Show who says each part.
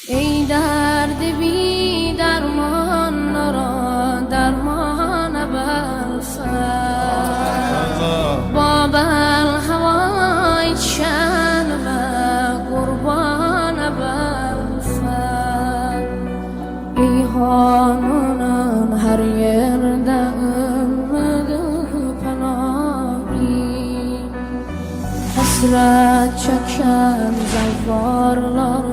Speaker 1: ای درد بی درمان را درمان بالفر باب الهوای شن و قربان بالفر ای هانونان هر یردم پناهی حسرت چکن زوارlar